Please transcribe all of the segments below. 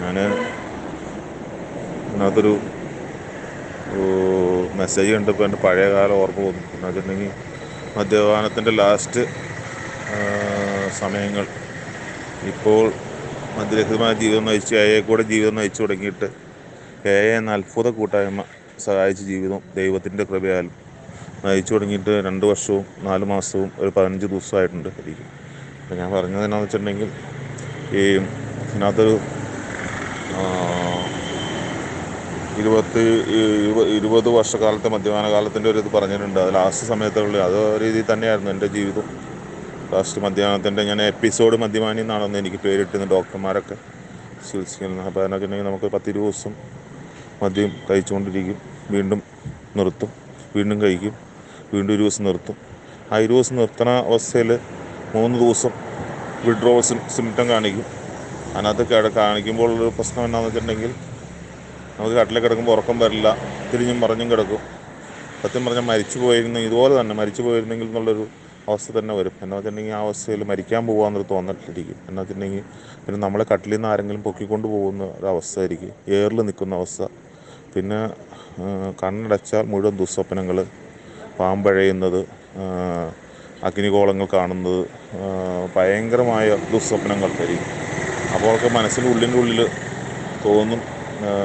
ഞാൻ അതിനകത്തൊരു മെസ്സേജ് കണ്ടപ്പോൾ എൻ്റെ പഴയ കാലം ഓർമ്മ തോന്നി. എന്ന് വെച്ചിട്ടുണ്ടെങ്കിൽ മദ്യപാനത്തിൻ്റെ ലാസ്റ്റ് സമയങ്ങൾ. ഇപ്പോൾ മദ്യരഹിതമായ ജീവിതം നയിച്ച് കൂടെ ജീവിതം നയിച്ചു തുടങ്ങിയിട്ട് എന്ന അത്ഭുത കൂട്ടായ്മ സഹായിച്ച ജീവിതം ദൈവത്തിൻ്റെ കൃപയാൽ നയിച്ചു തുടങ്ങിയിട്ട് 2 വർഷവും 4 മാസവും ഒരു 15 ദിവസമായിട്ടുണ്ട് എനിക്ക്. അപ്പം ഞാൻ പറഞ്ഞത് എന്നാന്ന് വെച്ചിട്ടുണ്ടെങ്കിൽ, ഈ ഇതിനകത്തൊരു 20 വർഷക്കാലത്തെ മദ്യപാന കാലത്തിൻ്റെ ഒരു ഇത് പറഞ്ഞിട്ടുണ്ട്. അത് ലാസ്റ്റ് സമയത്തുള്ള അത് രീതിയിൽ തന്നെയായിരുന്നു എൻ്റെ ജീവിതം. ലാസ്റ്റ് മദ്യപാനത്തിൻ്റെ ഞാൻ എപ്പിസോഡ് മദ്യപാനി എന്നാണെന്ന് എനിക്ക് പേരിട്ടുന്ന ഡോക്ടർമാരൊക്കെ ചികിത്സിക്കുന്നത്. അപ്പോൾ അതിനൊക്കെ ഉണ്ടെങ്കിൽ നമുക്ക് 10-20 ദിവസം മദ്യം കഴിച്ചുകൊണ്ടിരിക്കും, വീണ്ടും നിർത്തും, വീണ്ടും കഴിക്കും, വീണ്ടും 20 ദിവസം നിർത്തും. ആ 20 ദിവസം നിർത്തണ അവസ്ഥയിൽ 3 ദിവസം വിഡ്രോവൽ സിംറ്റം കാണിക്കും. അതിനകത്ത് കാണിക്കുമ്പോൾ ഉള്ളൊരു പ്രശ്നം എന്താണെന്ന് വെച്ചിട്ടുണ്ടെങ്കിൽ, നമുക്ക് കട്ടിൽ കിടക്കുമ്പോൾ ഉറക്കം വരില്ല, തിരിഞ്ഞും മറിഞ്ഞും കിടക്കും. സത്യം പറഞ്ഞാൽ മരിച്ചു പോയിരുന്നെങ്കിൽ, ഇതുപോലെ തന്നെ മരിച്ചു പോയിരുന്നെങ്കിൽ എന്നുള്ളൊരു അവസ്ഥ തന്നെ വരും. എന്നാ വെച്ചിട്ടുണ്ടെങ്കിൽ ആ അവസ്ഥയിൽ മരിക്കാൻ പോകാമെന്നൊരു തോന്നലിരിക്കും. എന്നാ വെച്ചിട്ടുണ്ടെങ്കിൽ പിന്നെ നമ്മളെ കട്ടിലിൽ നിന്ന് ആരെങ്കിലും പൊക്കിക്കൊണ്ട് പോകുന്ന ഒരവസ്ഥ ആയിരിക്കും, എയറിൽ നിൽക്കുന്ന അവസ്ഥ. പിന്നെ കണ്ണടച്ചാൽ മുഴുവൻ ദുസ്വപ്നങ്ങൾ, പാമ്പഴയുന്നത്, അഗ്നിഗോളങ്ങൾ കാണുന്നത്, ഭയങ്കരമായ ദുസ്വപ്നങ്ങൾ ആയിരിക്കും. അപ്പോഴൊക്കെ മനസ്സിൻ്റെ ഉള്ളിൽ തോന്നും,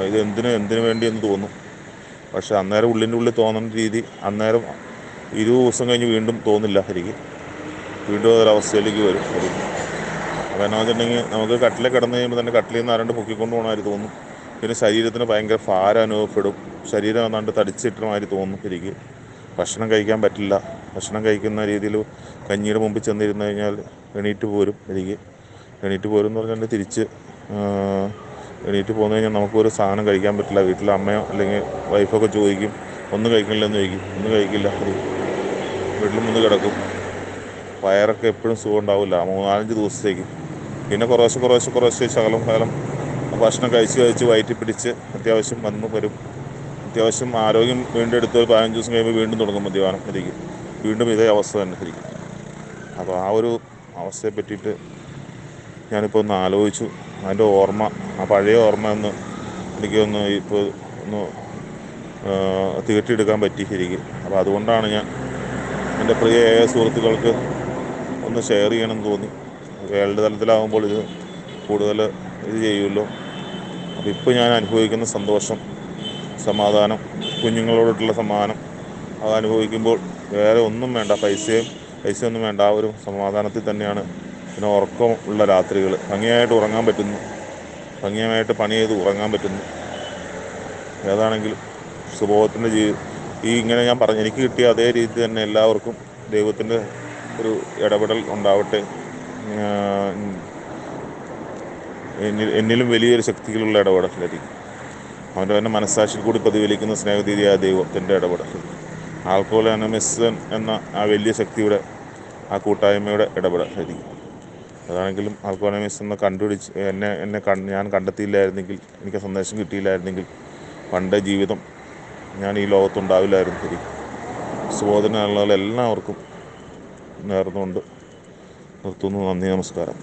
ഇത് എന്തിനു വേണ്ടിയെന്ന് തോന്നും. പക്ഷെ അന്നേരം ഉള്ളിൻ്റെ ഉള്ളിൽ തോന്നുന്ന രീതി അന്നേരം 20 ദിവസം കഴിഞ്ഞ് വീണ്ടും തോന്നില്ല എനിക്ക്, വീണ്ടും അതൊരവസ്ഥയിലേക്ക് വരും എനിക്ക്. അപ്പോൾ എന്നാ വെച്ചിട്ടുണ്ടെങ്കിൽ നമുക്ക് കട്ടിലേക്ക് കിടന്നു കഴിയുമ്പോൾ തന്നെ കട്ടിലിൽ നിന്ന് ആരാണ്ട് പൊക്കിക്കൊണ്ട് പോകണമാതിരി തോന്നും. പിന്നെ ശരീരത്തിന് ഭയങ്കര ഭാരം അനുഭവപ്പെടും, ശരീരം ഏതാണ്ട് തടിച്ചിട്ട മാതിരി തോന്നും എനിക്ക്. ഭക്ഷണം കഴിക്കാൻ പറ്റില്ല. ഭക്ഷണം കഴിക്കുന്ന രീതിയിൽ കഞ്ഞിയുടെ മുമ്പിൽ ചെന്നിരുന്നു കഴിഞ്ഞാൽ എണീറ്റ് പോരും എനിക്ക്. എണീറ്റ് പോരും എന്ന് പറഞ്ഞാൽ തിരിച്ച് എണീറ്റ് പോന്നു കഴിഞ്ഞാൽ നമുക്കൊരു സാധനം കഴിക്കാൻ പറ്റില്ല. വീട്ടിലെ അമ്മയോ അല്ലെങ്കിൽ വൈഫൊക്കെ ചോദിക്കും, ഒന്നും കഴിക്കണില്ലെന്ന് ചോദിക്കും. ഒന്നും കഴിക്കില്ല, വീട്ടിൽ മുന്ന് കിടക്കും. വയറൊക്കെ എപ്പോഴും സുഖം ഉണ്ടാവില്ല 3-4 ദിവസത്തേക്ക്. പിന്നെ കുറേശ്ശെ ശകലം ഭക്ഷണം കഴിച്ച് വയറ്റി പിടിച്ച് അത്യാവശ്യം വരും. അത്യാവശ്യം ആരോഗ്യം വീണ്ടും എടുത്ത് 15 ദിവസം കഴിയുമ്പോൾ വീണ്ടും തുടങ്ങും മദ്യപാനം എനിക്ക്. വീണ്ടും ഇതേ അവസ്ഥ തന്നെ ഇരിക്കും. അപ്പോൾ ആ ഒരു അവസ്ഥയെ പറ്റിയിട്ട് ഞാനിപ്പോൾ ഒന്ന് ആലോചിച്ചു. അതിൻ്റെ ഓർമ്മ, ആ പഴയ ഓർമ്മ എനിക്കൊന്ന് ഇപ്പോൾ ഒന്ന് തീട്ടിയെടുക്കാൻ പറ്റിയിരിക്കും. അപ്പോൾ അതുകൊണ്ടാണ് ഞാൻ എൻ്റെ പ്രിയ സുഹൃത്തുക്കൾക്ക് ഒന്ന് ഷെയർ ചെയ്യണമെന്ന് തോന്നി. വേൾഡ് തലത്തിലാകുമ്പോൾ ഇത് കൂടുതൽ ഇത് ചെയ്യുമല്ലോ. അപ്പോൾ ഇപ്പോൾ ഞാൻ അനുഭവിക്കുന്ന സന്തോഷം, സമാധാനം, കുഞ്ഞുങ്ങളോടുള്ള സമാധാനം, അത് അനുഭവിക്കുമ്പോൾ വേറെ ഒന്നും വേണ്ട, പൈസയൊന്നും വേണ്ട. ആ ഒരു സമാധാനത്തിൽ തന്നെയാണ്. പിന്നെ ഉറക്കം ഉള്ള രാത്രികൾ, ഭംഗിയായിട്ട് ഉറങ്ങാൻ പറ്റുന്നു, ഭംഗിയായിട്ട് പണി ചെയ്ത് ഉറങ്ങാൻ പറ്റുന്നു. ഏതാണെങ്കിലും സുബോധത്തിൻ്റെ ഇങ്ങനെ ഞാൻ പറഞ്ഞു, എനിക്ക് കിട്ടിയ അതേ രീതി തന്നെ എല്ലാവർക്കും ദൈവത്തിൻ്റെ ഒരു ഇടപെടൽ ഉണ്ടാവട്ടെ. എന്നിലും വലിയൊരു ശക്തികളുള്ള ഇടപെടലായിരിക്കും. അവൻ്റെ തന്നെ മനസ്സാക്ഷിയിൽ കൂടി പ്രതിഫലിക്കുന്ന സ്നേഹതീതിയായ ദൈവത്തിൻ്റെ ഇടപെടൽ, ആൽക്കഹോൾ അനോണിമസ് എന്ന ആ വലിയ ശക്തിയുടെ, ആ കൂട്ടായ്മയുടെ ഇടപെടലായിരിക്കും. അതാണെങ്കിലും ആൽക്കഹോൾ അനോണിമസ് എന്ന് കണ്ടുപിടിച്ച് ഞാൻ കണ്ടെത്തിയില്ലായിരുന്നെങ്കിൽ, എനിക്ക് സന്ദേശം കിട്ടിയില്ലായിരുന്നെങ്കിൽ പണ്ടേ ജീവിതം ഞാൻ ഈ ലോകത്തുണ്ടാവില്ലായിരുന്നു. ശരി, സുബോധനമുള്ള എല്ലാവർക്കും നേർന്നുകൊണ്ട് നിർത്തുന്നു. നന്ദി, നമസ്കാരം.